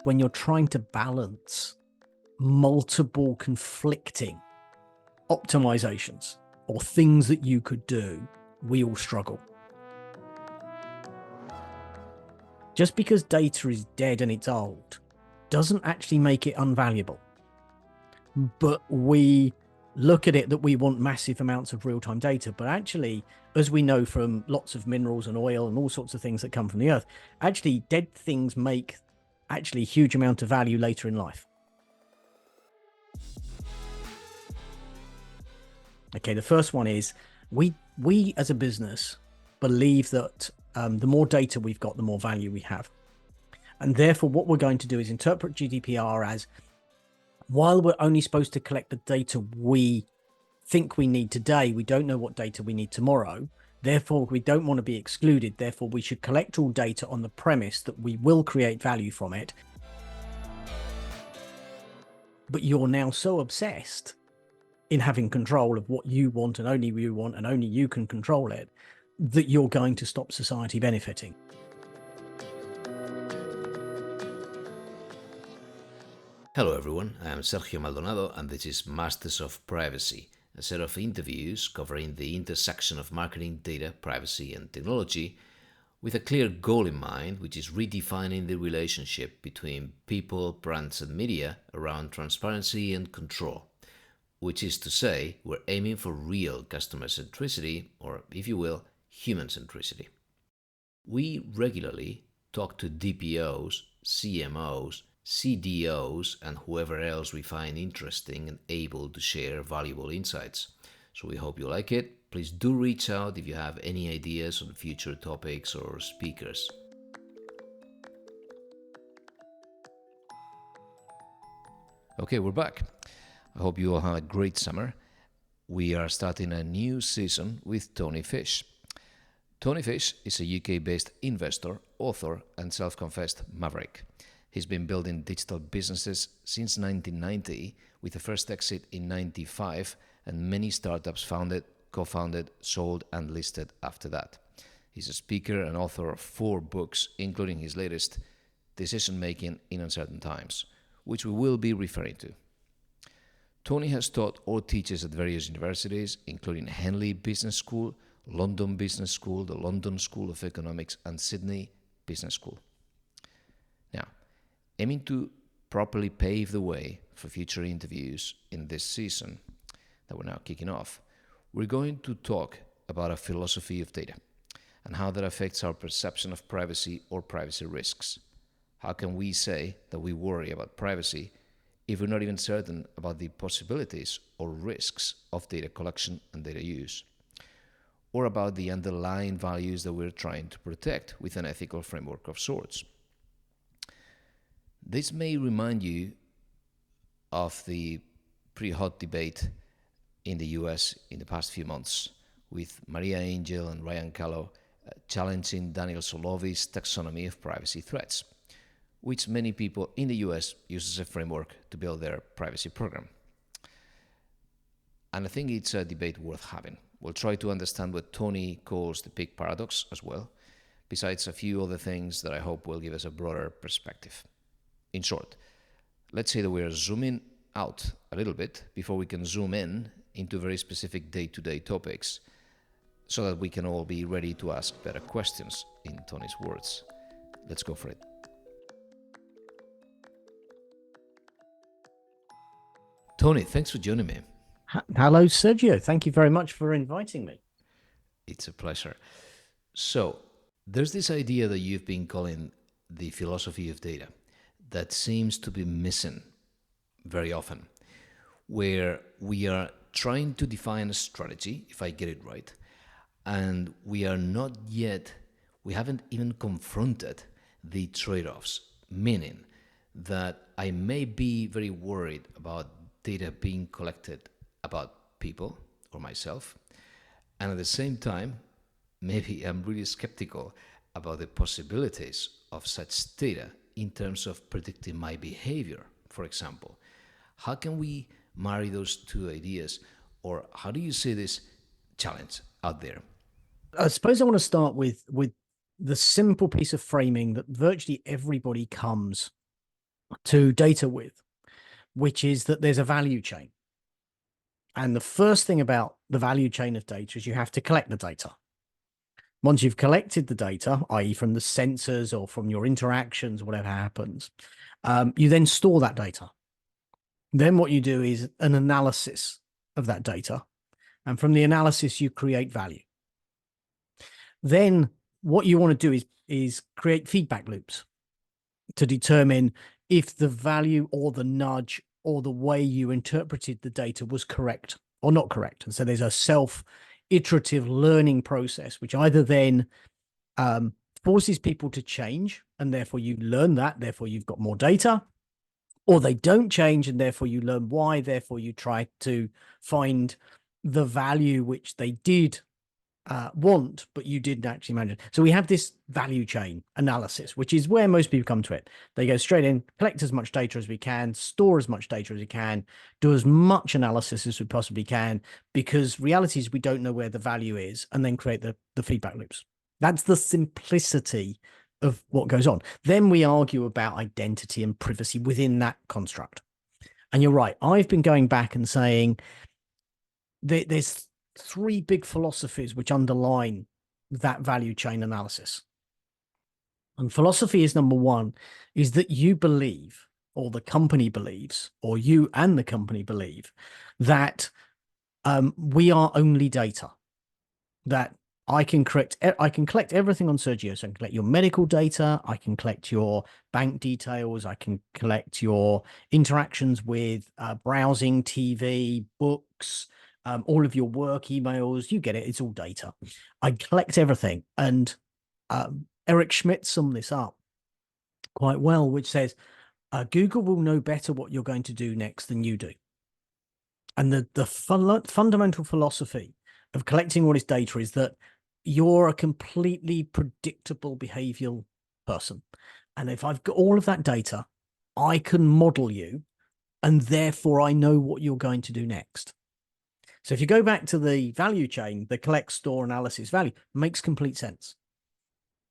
when you're trying to balance multiple conflicting optimizations or things that you could do, we all struggle. Just because data is dead and it's old doesn't actually make it unvaluable. But we look at it that we want massive amounts of real-time data. But actually, as we know from lots of minerals and oil and all sorts of things that come from the earth, actually dead things make actually a huge amount of value later in life. Okay, the first one is we as a business believe that the more data we've got, the more value we have. And therefore, what we're going to do is interpret GDPR as, while we're only supposed to collect the data we think we need today, we don't know what data we need tomorrow. Therefore, we don't want to be excluded. Therefore, we should collect all data on the premise that we will create value from it. But you're now so obsessed in having control of what you want and only you want and only you can control it, that you're going to stop society benefiting. Hello everyone, I am Sergio Maldonado and this is Masters of Privacy, a set of interviews covering the intersection of marketing, data, privacy and technology with a clear goal in mind, which is redefining the relationship between people, brands and media around transparency and control. Which is to say, we're aiming for real customer centricity, or if you will, human centricity. We regularly talk to DPOs, CMOs, CDOs, and whoever else we find interesting and able to share valuable insights. So we hope you like it. Please do reach out if you have any ideas on future topics or speakers. Okay, we're back. I hope you all had a great summer. We are starting a new season with Tony Fish. Tony Fish is a UK-based investor, author, and self-confessed maverick. He's been building digital businesses since 1990, with the first exit in 95, and many startups founded, co-founded, sold, and listed after that. He's a speaker and author of 4 books, including his latest, Decision Making in Uncertain Times, which we will be referring to. Tony has taught or teaches at various universities, including Henley Business School, London Business School, the London School of Economics, and Sydney Business School. Now, aiming to properly pave the way for future interviews in this season that we're now kicking off, we're going to talk about a philosophy of data and how that affects our perception of privacy or privacy risks. How can we say that we worry about privacy if we're not even certain about the possibilities or risks of data collection and data use, or about the underlying values that we're trying to protect with an ethical framework of sorts? This may remind you of the pretty hot debate in the US in the past few months, with Maria Angel and Ryan Callow challenging Daniel Solovy's taxonomy of privacy threats, which many people in the US use as a framework to build their privacy program. And I think it's a debate worth having. We'll try to understand what Tony calls the pig paradox as well, besides a few other things that I hope will give us a broader perspective. In short, let's say that we're zooming out a little bit before we can zoom in into very specific day-to-day topics, so that we can all be ready to ask better questions, in Tony's words. Let's go for it. Tony, thanks for joining me. Hello, Sergio. Thank you very much for inviting me. It's a pleasure. So, there's this idea that you've been calling the philosophy of data that seems to be missing very often, where we are trying to define a strategy, if I get it right, and we haven't even confronted the trade-offs, meaning that I may be very worried about data being collected about people or myself, and at the same time, maybe I'm really skeptical about the possibilities of such data in terms of predicting my behavior, for example. How can we marry those two ideas, or how do you see this challenge out there? I suppose I want to start with the simple piece of framing that virtually everybody comes to data with, which is that there's a value chain. And the first thing about the value chain of data is you have to collect the data. Once you've collected the data, i.e. from the sensors or from your interactions, whatever happens, you then store that data. Then what you do is an analysis of that data. And from the analysis, you create value. Then what you want to do is create feedback loops to determine if the value or the nudge or the way you interpreted the data was correct or not correct. And so there's a self-iterative learning process, which either then forces people to change, and therefore you learn that, therefore you've got more data, or they don't change, and therefore you learn why, therefore you try to find the value which they did want, but you didn't actually manage. So we have this value chain analysis, which is where most people come to it. They go straight in, collect as much data as we can, store as much data as we can, do as much analysis as we possibly can, because reality is we don't know where the value is, and then create the feedback loops. That's the simplicity of what goes on. Then we argue about identity and privacy within that construct. And you're right. I've been going back and saying there's three big philosophies which underline that value chain analysis. And philosophy is number one, is that you believe, or the company believes, or you and the company believe that we are only data, that I can collect everything on Sergio. So I can collect your medical data, I can collect your bank details, I can collect your interactions with browsing, TV, books, all of your work emails. You get it. It's all data. I collect everything. And Eric Schmidt summed this up quite well, which says Google will know better what you're going to do next than you do. And the fundamental philosophy of collecting all this data is that you're a completely predictable behavioral person. And if I've got all of that data, I can model you, and therefore I know what you're going to do next. So if you go back to the value chain, the collect, store, analysis, value makes complete sense,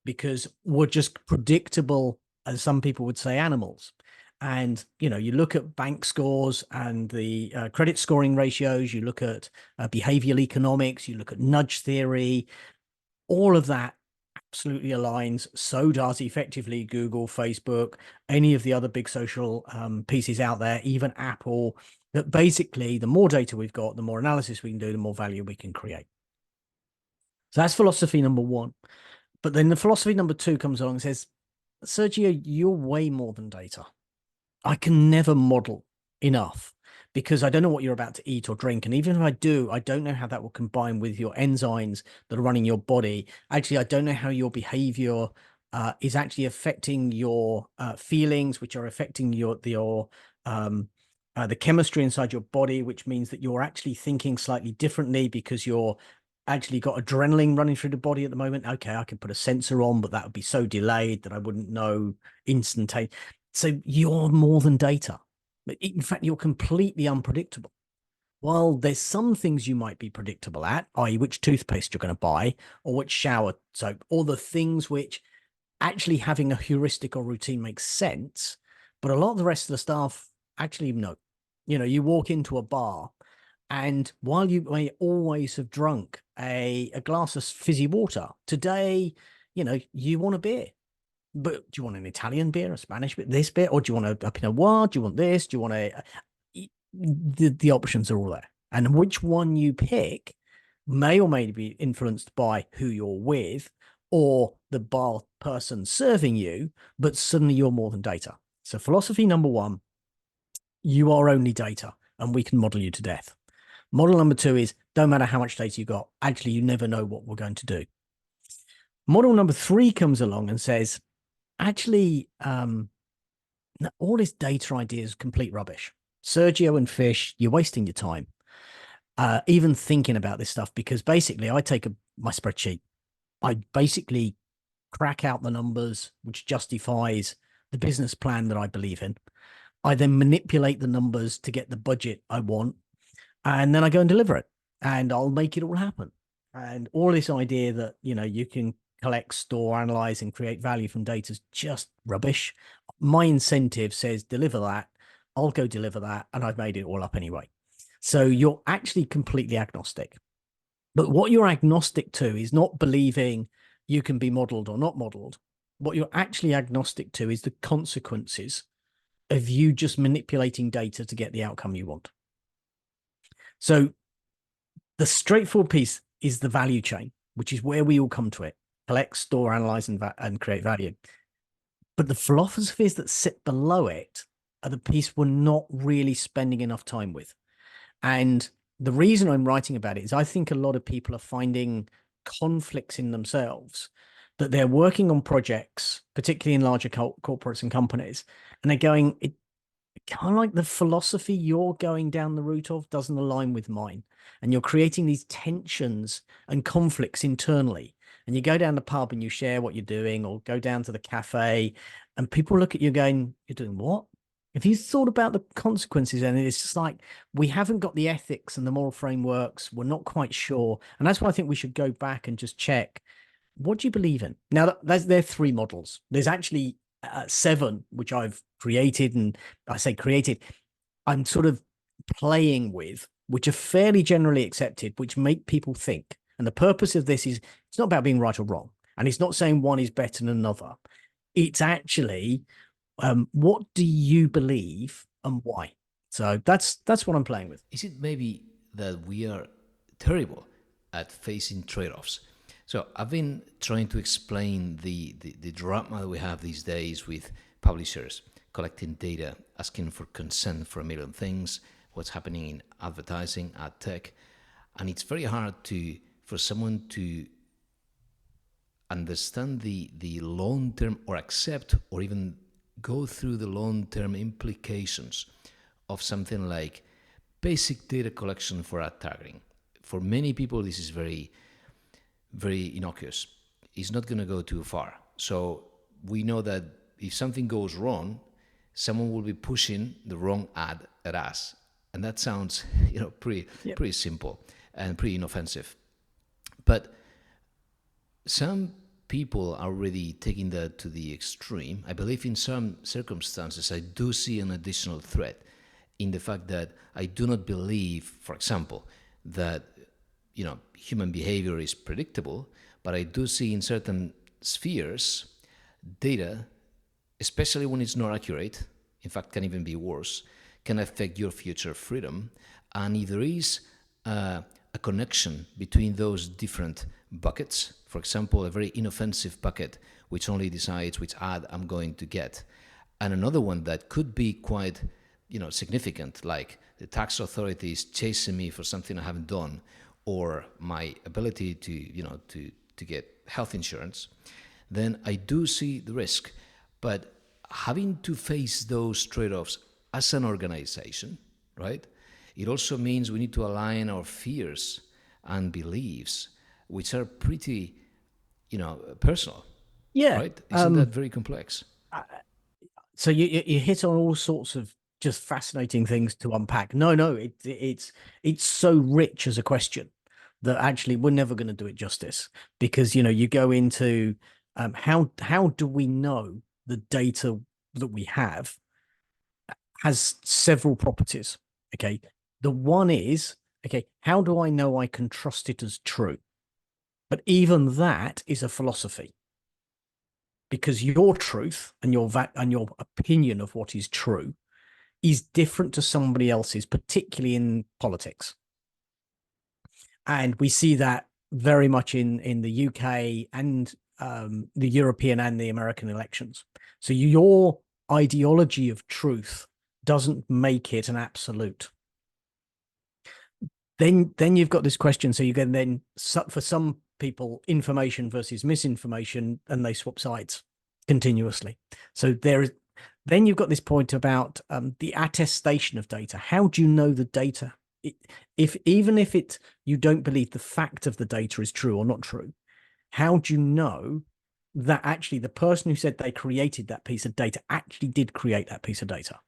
because we're just predictable, as some people would say, animals. And, you know, you look at bank scores and the credit scoring ratios, you look at behavioral economics, you look at nudge theory, all of that absolutely aligns. So does effectively Google, Facebook, any of the other big social pieces out there, even Apple, that basically the more data we've got, the more analysis we can do, the more value we can create. So that's philosophy number one. But then the philosophy number two comes along and says, Sergio, you're way more than data. I can never model enough, because I don't know what you're about to eat or drink. And even if I do, I don't know how that will combine with your enzymes that are running your body. Actually, I don't know how your behavior is actually affecting your feelings, which are affecting the chemistry inside your body, which means that you're actually thinking slightly differently because you're actually got adrenaline running through the body at the moment. Okay, I could put a sensor on, but that would be so delayed that I wouldn't know instantaneously. So you're more than data. In fact, you're completely unpredictable. While there's some things you might be predictable at, i.e. which toothpaste you're going to buy, or which shower soap, or the things which actually having a heuristic or routine makes sense, but a lot of the rest of the stuff actually no. You know, you walk into a bar, and while you may always have drunk a glass of fizzy water, today, you know, you want a beer. But do you want an Italian beer, a Spanish beer, this beer, or do you want a Pinot Noir? Do you want this? Do you want the options are all there. And which one you pick may or may be influenced by who you're with or the bar person serving you, but suddenly you're more than data. So philosophy number one, you are only data, and we can model you to death. Model number two is, don't matter how much data you got, actually, you never know what we're going to do. Model number three comes along and says, actually, all this data idea is complete rubbish. Sergio and Fish, you're wasting your time even thinking about this stuff, because basically I take my spreadsheet, I basically crack out the numbers, which justifies the business plan that I believe in. I then manipulate the numbers to get the budget I want, and then I go and deliver it, and I'll make it all happen. And all this idea that, you know, you can collect, store, analyze, and create value from data is just rubbish. my incentive says deliver that, I'll go deliver that, and I've made it all up anyway. So you're actually completely agnostic. But what you're agnostic to is not believing you can be modeled or not modeled. What you're actually agnostic to is the consequences of you just manipulating data to get the outcome you want. So the straightforward piece is the value chain, which is where we all come to it: collect, store, analyze, and create value. But the philosophies that sit below it are the piece we're not really spending enough time with. And the reason I'm writing about it is I think a lot of people are finding conflicts in themselves, that they're working on projects, particularly in larger corporates and companies, and they're going, it kind of like the philosophy you're going down the route of doesn't align with mine. And you're creating these tensions and conflicts internally. And you go down the pub and you share what you're doing, or go down to the cafe, and people look at you going, you're doing what? If you thought about the consequences, and it's just like, we haven't got the ethics and the moral frameworks. We're not quite sure. And that's why I think we should go back and just check, what do you believe in? Now, there are three models. There's actually 7, which I've created. And I say created, I'm sort of playing with, which are fairly generally accepted, which make people think. And the purpose of this is, it's not about being right or wrong. And it's not saying one is better than another. It's actually, what do you believe and why? So that's what I'm playing with. Is it maybe that we are terrible at facing trade-offs? So I've been trying to explain the drama that we have these days with publishers collecting data, asking for consent for a million things, what's happening in advertising, ad tech. And it's very hard for someone to understand the long-term, or accept, or even go through the long-term implications of something like basic data collection for ad targeting. For many people, this is very, very innocuous. It's not going to go too far. So we know that if something goes wrong, someone will be pushing the wrong ad at us. And that sounds, pretty simple and pretty inoffensive. But some people are already taking that to the extreme. I believe in some circumstances, I do see an additional threat in the fact that I do not believe, for example, that human behavior is predictable, but I do see in certain spheres data, especially when it's not accurate, in fact can even be worse, can affect your future freedom. And if there is a connection between those different buckets, for example, a very inoffensive bucket which only decides which ad I'm going to get, and another one that could be quite significant, like the tax authorities chasing me for something I haven't done, or my ability to get health insurance, then I do see the risk. But having to face those trade-offs as an organization, right? It also means we need to align our fears and beliefs, which are pretty, personal. Yeah. Right? Isn't that very complex? So you hit on all sorts of just fascinating things to unpack. No, it's so rich as a question that actually we're never going to do it justice, because you go into how do we know the data that we have has several properties. Okay, the one is, okay, how do I know I can trust it as true? But even that is a philosophy, because your truth and your opinion of what is true is different to somebody else's, particularly in politics. And we see that very much in the UK and the European and the American elections. So your ideology of truth doesn't make it an absolute. Then you've got this question. So you can then, for some people, information versus misinformation, and they swap sides continuously. So then you've got this point about the attestation of data. How do you know the data? Even if you don't believe the fact of the data is true or not true, how do you know that actually the person who said they created that piece of data actually did create that piece of data?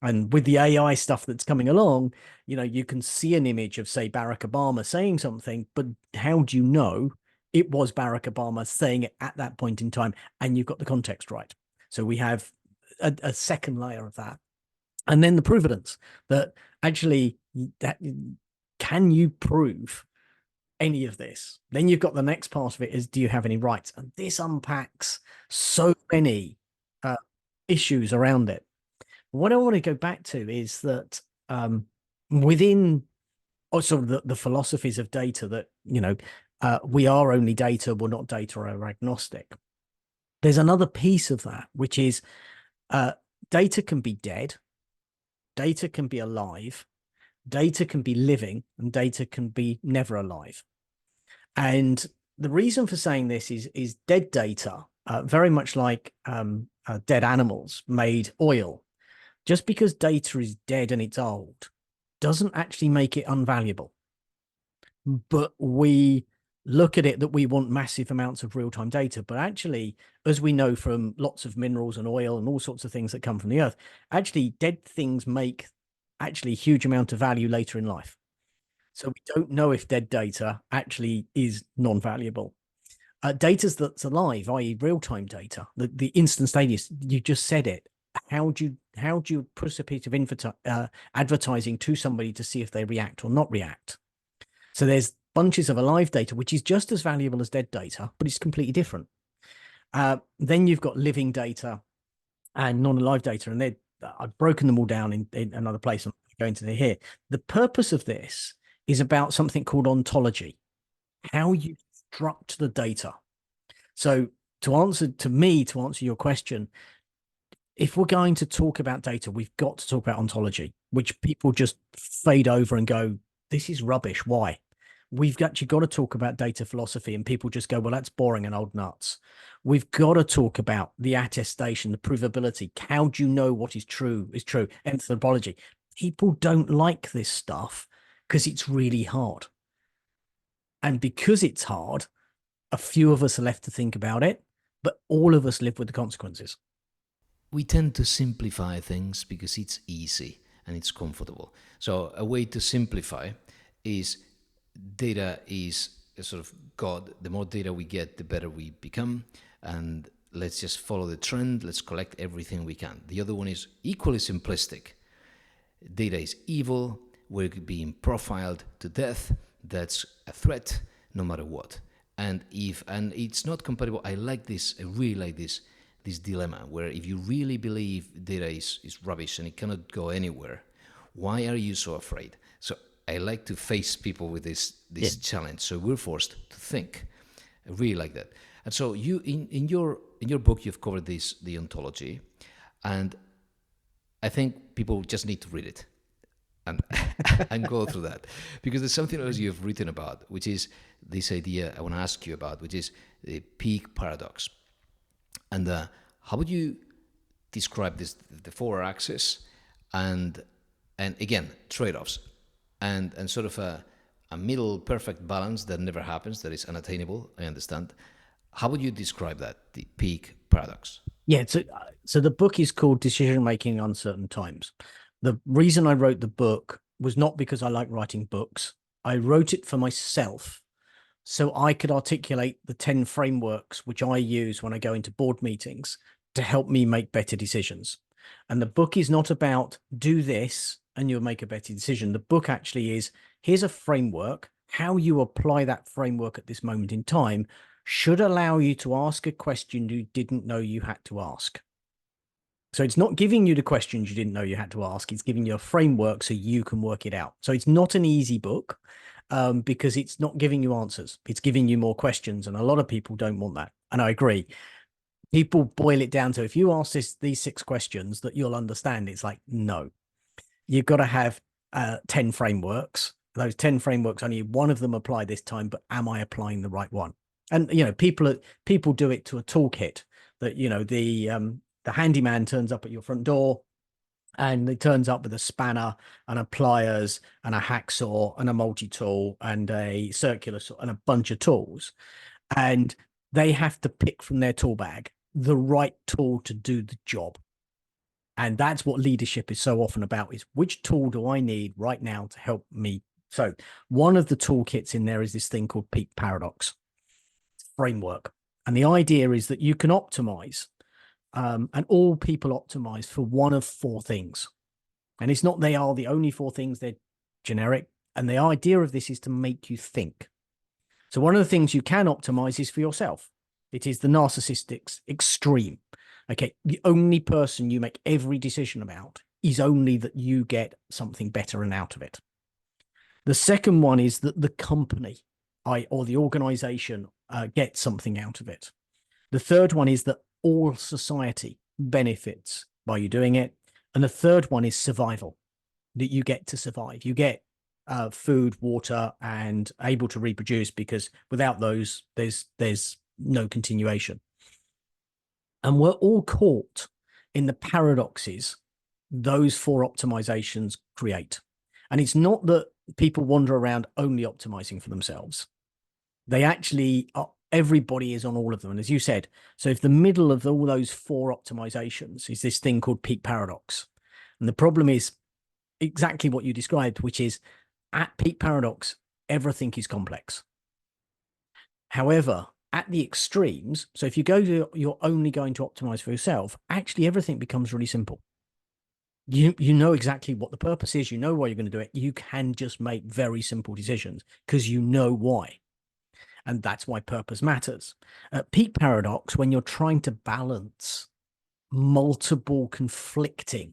And with the AI stuff that's coming along, you can see an image of, say, Barack Obama saying something, but how do you know it was Barack Obama saying it at that point in time and you've got the context right? So we have a second layer of that. And then the provenance, that actually, that can you prove any of this? Then you've got the next part of it is, do you have any rights? And this unpacks so many issues around it. What I want to go back to is that within also the philosophies of data, that, we are only data, we're not data or agnostic. There's another piece of that, which is data can be dead, data can be alive, data can be living, and data can be never alive. And the reason for saying this is dead data, very much like dead animals made oil. Just because data is dead and it's old doesn't actually make it unvaluable. But we look at it that we want massive amounts of real-time data. But actually, as we know from lots of minerals and oil and all sorts of things that come from the earth, actually dead things make actually a huge amount of value later in life. So we don't know if dead data actually is non-valuable. Data that's alive, i.e. real-time data, the instantaneous, you just said it. How do you put a piece of advertising to somebody to see if they react or not react? So there's bunches of alive data, which is just as valuable as dead data, but it's completely different. Then you've got living data and non-alive data, and I've broken them all down in another place. I'm going to here. The purpose of this is about something called ontology, how you structure the data. So to answer your question, if we're going to talk about data, we've got to talk about ontology, which people just fade over and go, this is rubbish. Why? We've actually got to talk about data philosophy, and people just go, well, that's boring and old nuts. We've got to talk about the attestation, the provability. How do you know what is true is true? Anthropology. People don't like this stuff because it's really hard. And because it's hard, a few of us are left to think about it, but all of us live with the consequences. We tend to simplify things because it's easy and it's comfortable. So a way to simplify is data is a sort of God. The more data we get, the better we become. And let's just follow the trend. Let's collect everything we can. The other one is equally simplistic. Data is evil. We're being profiled to death. That's a threat no matter what. And it's not compatible. I like this. I really like this dilemma, where if you really believe data is rubbish and it cannot go anywhere, why are you so afraid? So I like to face people with this challenge. So we're forced to think. I really like that. And so you in your book you've covered the ontology, and I think people just need to read it and and go through that, because there's something else you've written about, which is this idea I want to ask you about, which is the peak paradox. And how would you describe this, the 4 axis, and again, trade-offs, and sort of a middle perfect balance that never happens, that is unattainable, I understand. How would you describe that, the peak paradox? Yeah, so the book is called Decision Making in Uncertain Times. The reason I wrote the book was not because I like writing books. I wrote it for myself so I could articulate the 10 frameworks which I use when I go into board meetings to help me make better decisions. And the book is not about do this and you'll make a better decision. The book actually is, here's a framework. How you apply that framework at this moment in time should allow you to ask a question you didn't know you had to ask. So it's not giving you the questions you didn't know you had to ask. It's giving you a framework so you can work it out. So it's not an easy book because it's not giving you answers. It's giving you more questions. And a lot of people don't want that. And I agree. People boil it down to, if you ask these 6 questions that you'll understand, it's like, no, you've got to have 10 frameworks. Those 10 frameworks, only one of them apply this time, but am I applying the right one? And, people do it to a toolkit that, the handyman turns up at your front door and it turns up with a spanner and a pliers and a hacksaw and a multi-tool and a circular saw and a bunch of tools. And they have to pick from their tool bag the right tool to do the job. And that's what leadership is so often about, is which tool do I need right now to help me? So one of the toolkits in there is this thing called peak paradox framework. And the idea is that you can optimize and all people optimize for one of four things. And it's not they are the only four things, they're generic. And the idea of this is to make you think. So one of the things you can optimize is for yourself. It is the narcissistic extreme. Okay, the only person you make every decision about is only that you get something better and out of it. The second one is that the company or the organization gets something out of it. The third one is that all society benefits by you doing it. And the third one is survival, that you get to survive. You get food, water, and able to reproduce, because without those, there's no continuation. And we're all caught in the paradoxes those four optimizations create. And it's not that people wander around only optimizing for themselves. They actually are, everybody is on all of them. And as you said, so if the middle of all those four optimizations is this thing called peak paradox, and the problem is exactly what you described, which is at peak paradox, everything is complex. However, at the extremes, so if you go to, you're only going to optimize for yourself, actually everything becomes really simple. You know exactly what the purpose is. You know why you're going to do it. You can just make very simple decisions because you know why. And that's why purpose matters. At peak paradox, when you're trying to balance multiple conflicting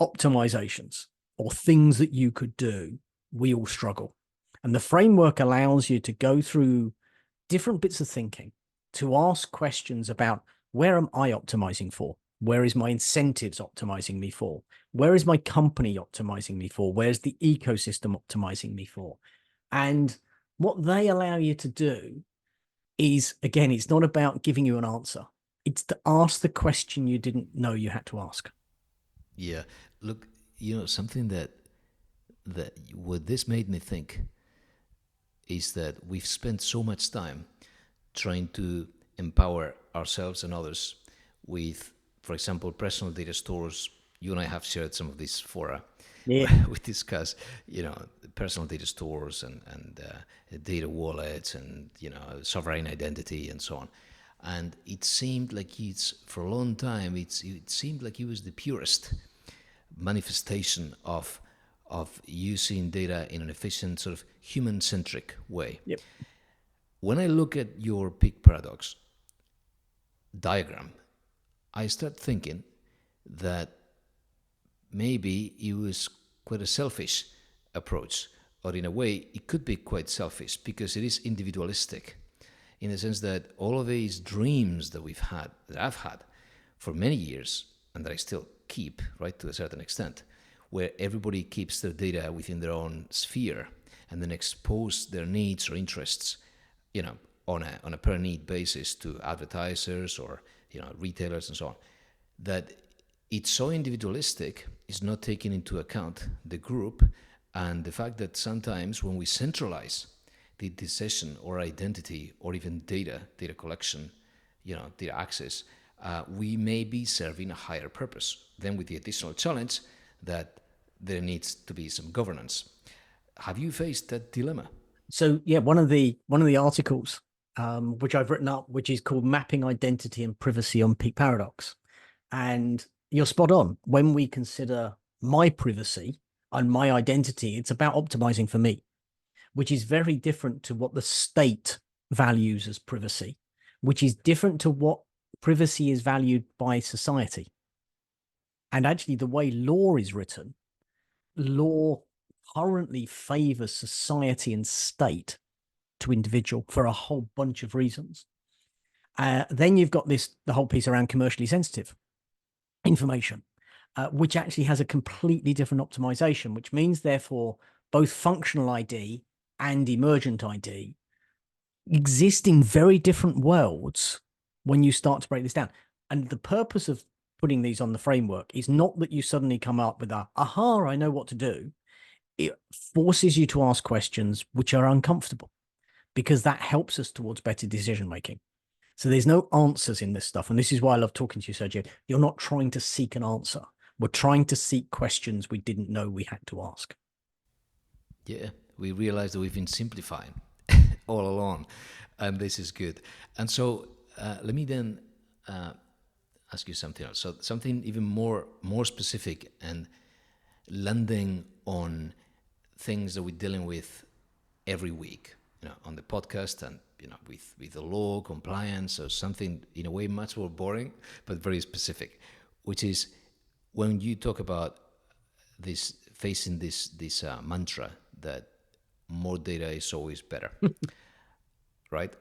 optimizations or things that you could do, we all struggle. And the framework allows you to go through different bits of thinking, to ask questions about, where am I optimizing for? Where is my incentives optimizing me for? Where is my company optimizing me for? Where's the ecosystem optimizing me for? And what they allow you to do is, again, it's not about giving you an answer. It's to ask the question you didn't know you had to ask. Yeah. Look, something that what this made me think is that we've spent so much time trying to empower ourselves and others with, for example, personal data stores. You and I have shared some of these fora Yeah. where we discuss, personal data stores and data wallets and, sovereign identity and so on. And it seemed like for a long time, it seemed like it was the purest manifestation of using data in an efficient, sort of human-centric way. Yep. When I look at your peak paradox diagram, I start thinking that maybe it was quite a selfish approach, or in a way, it could be quite selfish because it is individualistic, in the sense that all of these dreams that I've had for many years, and that I still keep, right, to a certain extent, where everybody keeps their data within their own sphere and then expose their needs or interests, on a per need basis to advertisers or, retailers and so on, that it's so individualistic, it's not taking into account the group and the fact that sometimes when we centralize the decision or identity or even data collection, data access, we may be serving a higher purpose. Then with the additional challenge that there needs to be some governance. Have you faced that dilemma? So yeah, one of the articles which I've written up, which is called Mapping Identity and Privacy on Peak Paradox. And you're spot on. When we consider my privacy and my identity, it's about optimizing for me, which is very different to what the state values as privacy, which is different to what privacy is valued by society. And actually, the way law is written, law currently favors society and state to individual for a whole bunch of reasons. Then you've got the whole piece around commercially sensitive information, which actually has a completely different optimization, which means, therefore, both functional ID and emergent ID exist in very different worlds when you start to break this down. And the purpose of putting these on the framework is not that you suddenly come up with aha, I know what to do. It forces you to ask questions which are uncomfortable, because that helps us towards better decision making. So there's no answers in this stuff. And this is why I love talking to you, Sergio. You're not trying to seek an answer. We're trying to seek questions we didn't know we had to ask. Yeah, we realize that we've been simplifying all along, and this is good. And so let me then ask you something else. So something even more specific and landing on things that we're dealing with every week, on the podcast and with the law, compliance, or something in a way much more boring but very specific, which is when you talk about this facing this mantra that more data is always better, right?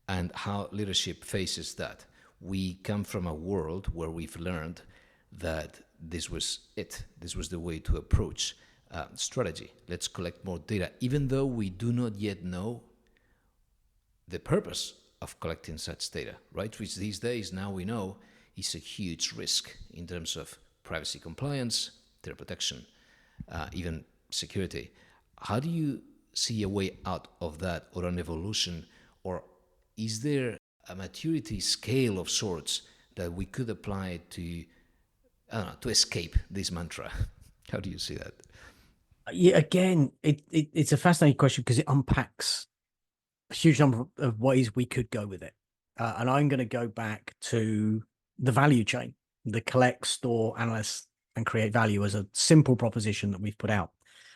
And how leadership faces that. We come from a world where we've learned that this was it. This was the way to approach strategy. Let's collect more data, even though we do not yet know the purpose of collecting such data, right? Which these days now we know is a huge risk in terms of privacy compliance, data protection, even security. How do you see a way out of that, or an evolution, or is there a maturity scale of sorts that we could apply to, I don't know, to escape this mantra? How do you see that? Yeah, again, it's a fascinating question because it unpacks a huge number of ways we could go with it. And I'm going to go back to the value chain, the collect, store, analyze, and create value as a simple proposition that we've put out.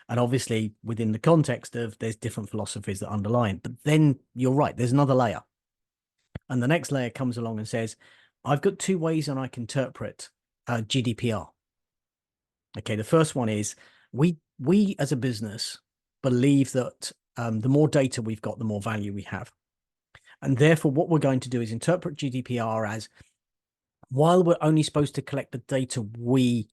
And obviously, within the context of there's different philosophies that underlie it. But then you're right, there's another layer. And the next layer comes along and says, I've got two ways and I can interpret GDPR. Okay, the first one is we as a business believe that the more data we've got, the more value we have. And therefore, what we're going to do is interpret GDPR as, while we're only supposed to collect the data we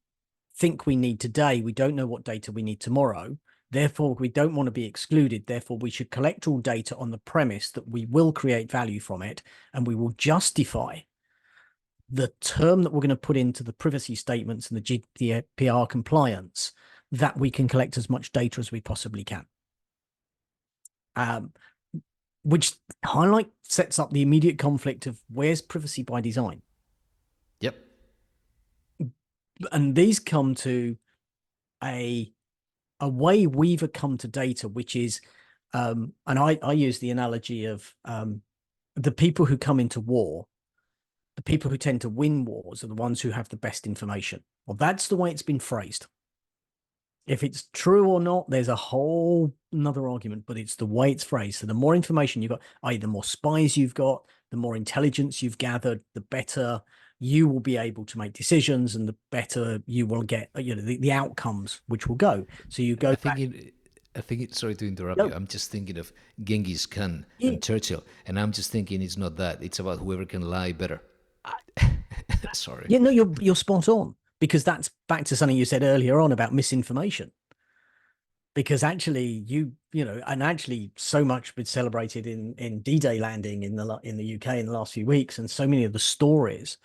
think we need today, we don't know what data we need tomorrow. Therefore, we don't want to be excluded. Therefore, we should collect all data on the premise that we will create value from it, and we will justify the term that we're going to put into the privacy statements and the GDPR compliance that we can collect as much data as we possibly can. Which sets up the immediate conflict of where's privacy by design? Yep. And these come to a way we've come to data, which is, and I use the analogy of the people who come into war, the people who tend to win wars are the ones who have the best information. Well, that's the way it's been phrased. If it's true or not, there's a whole another argument, but it's the way it's phrased. So the more information you've got, i.e. the more spies you've got, the more intelligence you've gathered, the better you will be able to make decisions, and the better you will get, the outcomes which will go. So you go I think sorry to interrupt you. I'm just thinking of Genghis Khan and Churchill, and I'm just thinking it's not that. It's about whoever can lie better. Sorry. Yeah, no, you're spot on, because that's back to something you said earlier on about misinformation. Because actually, and actually, so much been celebrated in D-Day landing in the UK in the last few weeks, and so many of the stories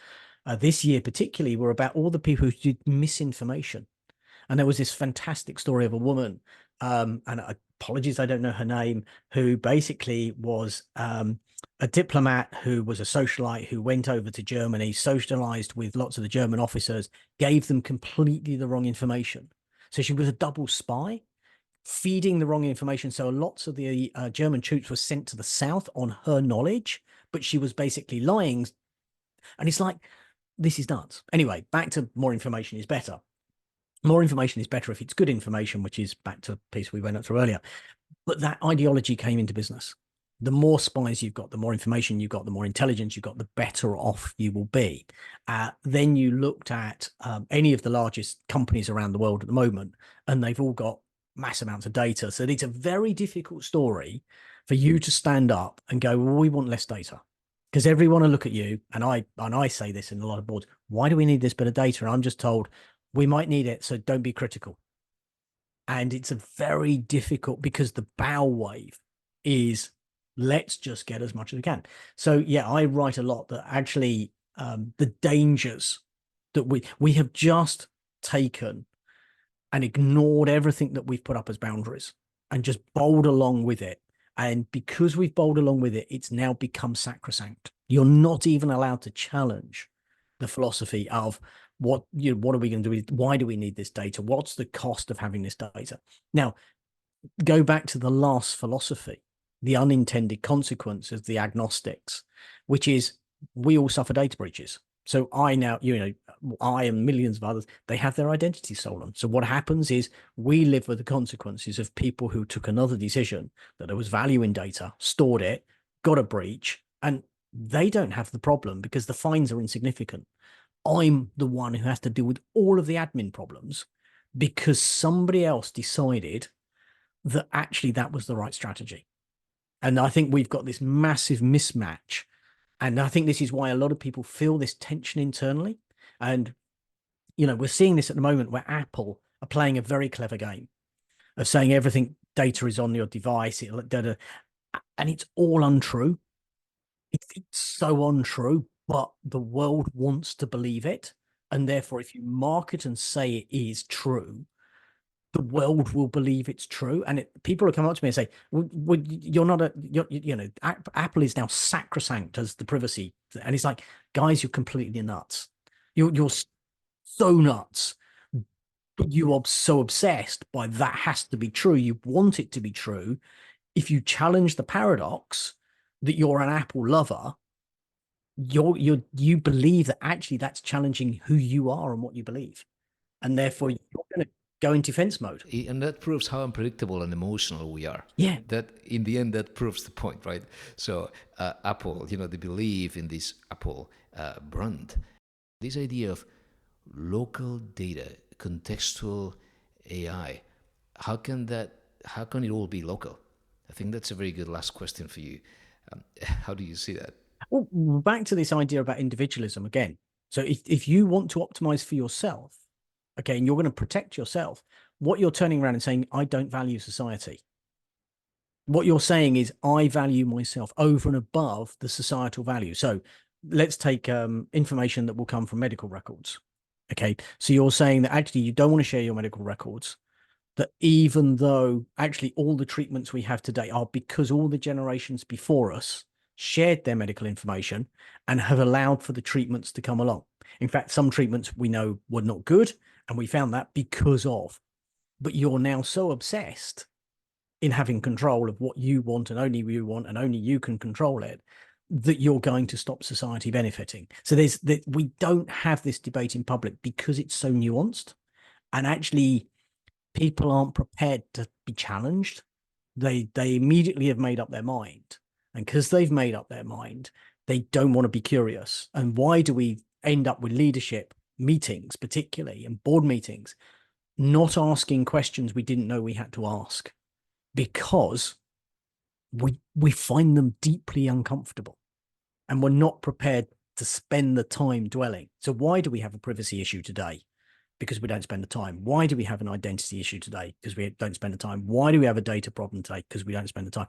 this year particularly were about all the people who did misinformation. And there was this fantastic story of a woman, and apologies, I don't know her name, who basically was a diplomat who was a socialite who went over to Germany, socialized with lots of the German officers, gave them completely the wrong information. So she was a double spy, feeding the wrong information. So lots of the German troops were sent to the south on her knowledge, but she was basically lying. And it's like, this is nuts. Anyway, back to more information is better. More information is better if it's good information, which is back to a piece we went through earlier. But that ideology came into business. The more spies you've got, the more information you've got, the more intelligence you've got, the better off you will be. Then you looked at any of the largest companies around the world at the moment, and they've all got mass amounts of data. So it's a very difficult story for you to stand up and go, well, we want less data. Because everyone will look at you, and I say this in a lot of boards, why do we need this bit of data? And I'm just told, we might need it, so don't be critical. And it's a very difficult, because the bow wave is, let's just get as much as we can. So yeah, I write a lot that actually the dangers that we have just taken and ignored everything that we've put up as boundaries and just bowled along with it. And because we've bowled along with it, it's now become sacrosanct. You're not even allowed to challenge the philosophy of what are we going to do with, why do we need this data? What's the cost of having this data? Now, go back to the last philosophy, the unintended consequence of the agnostics, which is we all suffer data breaches. So I now, I and millions of others, they have their identity stolen. So what happens is we live with the consequences of people who took another decision that there was value in data, stored it, got a breach, and they don't have the problem because the fines are insignificant. I'm the one who has to deal with all of the admin problems because somebody else decided that actually that was the right strategy. And I think we've got this massive mismatch. And I think this is why a lot of people feel this tension internally. And, we're seeing this at the moment where Apple are playing a very clever game of saying everything data is on your device. And it's all untrue. It's so untrue, but the world wants to believe it. And therefore, if you market and say it is true, the world will believe it's true. And people will come up to me and say, you're not Apple is now sacrosanct as the privacy. And it's like, guys, you're completely nuts. You're so nuts. But you are so obsessed by that has to be true. You want it to be true. If you challenge the paradox that you're an Apple lover, you believe that actually that's challenging who you are and what you believe. And therefore you're going to go into defense mode. And that proves how unpredictable and emotional we are. Yeah. That in the end, that proves the point, right? So Apple, they believe in this Apple brand. This idea of local data, contextual AI, how can it all be local? I think that's a very good last question for you. How do you see that? Well, back to this idea about individualism again. So if you want to optimize for yourself, okay, and you're going to protect yourself, what you're turning around and saying, I don't value society. What you're saying is, I value myself over and above the societal value. So let's take information that will come from medical records. Okay, so you're saying that actually you don't want to share your medical records, that even though actually all the treatments we have today are because all the generations before us shared their medical information and have allowed for the treatments to come along. In fact, some treatments we know were not good, and we found that because of. But you're now so obsessed in having control of what you want and only you want and only you can control it, that you're going to stop society benefiting. So we don't have this debate in public because it's so nuanced, and actually people aren't prepared to be challenged. They immediately have made up their mind, and because they've made up their mind, they don't want to be curious. And why do we end up with leadership meetings, particularly, and board meetings, not asking questions we didn't know we had to ask? Because we find them deeply uncomfortable, and we're not prepared to spend the time dwelling. So why do we have a privacy issue today? Because we don't spend the time. Why do we have an identity issue today? Because we don't spend the time. Why do we have a data problem today? Because we don't spend the time.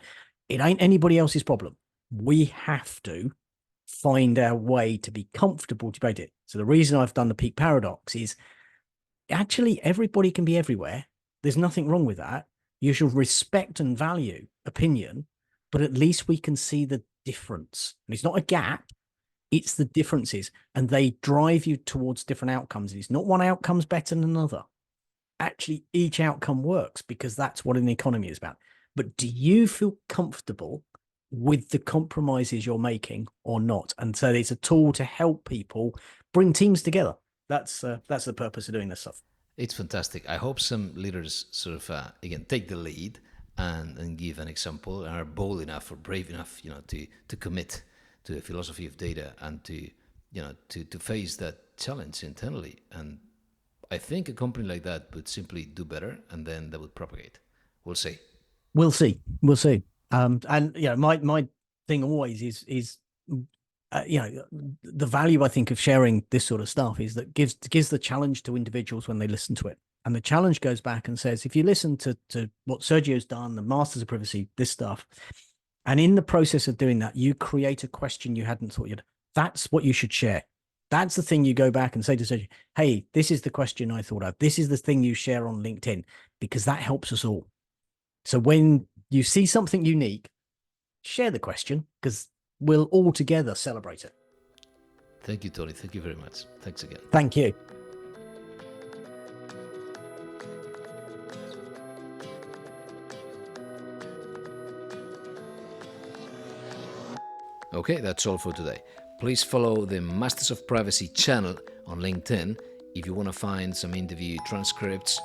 It ain't anybody else's problem. We have to find our way to be comfortable to debate it. So the reason I've done the peak paradox is actually everybody can be everywhere. There's nothing wrong with that. You should respect and value opinion, but at least we can see the difference. And it's not a gap, it's the differences, and they drive you towards different outcomes. It's not one outcome's better than another. Actually, each outcome works because that's what an economy is about. But do you feel comfortable with the compromises you're making or not? And so it's a tool to help people bring teams together. That's the purpose of doing this stuff. It's fantastic. I hope some leaders sort of again take the lead and give an example and are bold enough or brave enough, to commit to a philosophy of data and to face that challenge internally. And I think a company like that would simply do better, and then that would propagate. We'll see. We'll see. We'll see. And my thing always is the value I think of sharing this sort of stuff is that gives the challenge to individuals when they listen to it. And the challenge goes back and says, if you listen to what Sergio's done, the Masters of Privacy, this stuff, and in the process of doing that, you create a question you hadn't thought you'd, that's what you should share. That's the thing you go back and say to Sergio, hey, this is the question I thought of. This is the thing you share on LinkedIn, because that helps us all. So when you see something unique, share the question, because we'll all together celebrate it. Thank you, Tony. Thank you very much. Thanks again. Thank you. Okay, that's all for today. Please follow the Masters of Privacy channel on LinkedIn if you want to find some interview transcripts,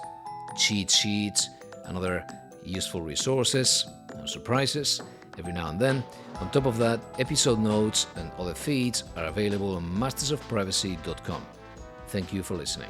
cheat sheets, and other useful resources and surprises every now and then. On top of that, episode notes and other feeds are available on mastersofprivacy.com. Thank you for listening.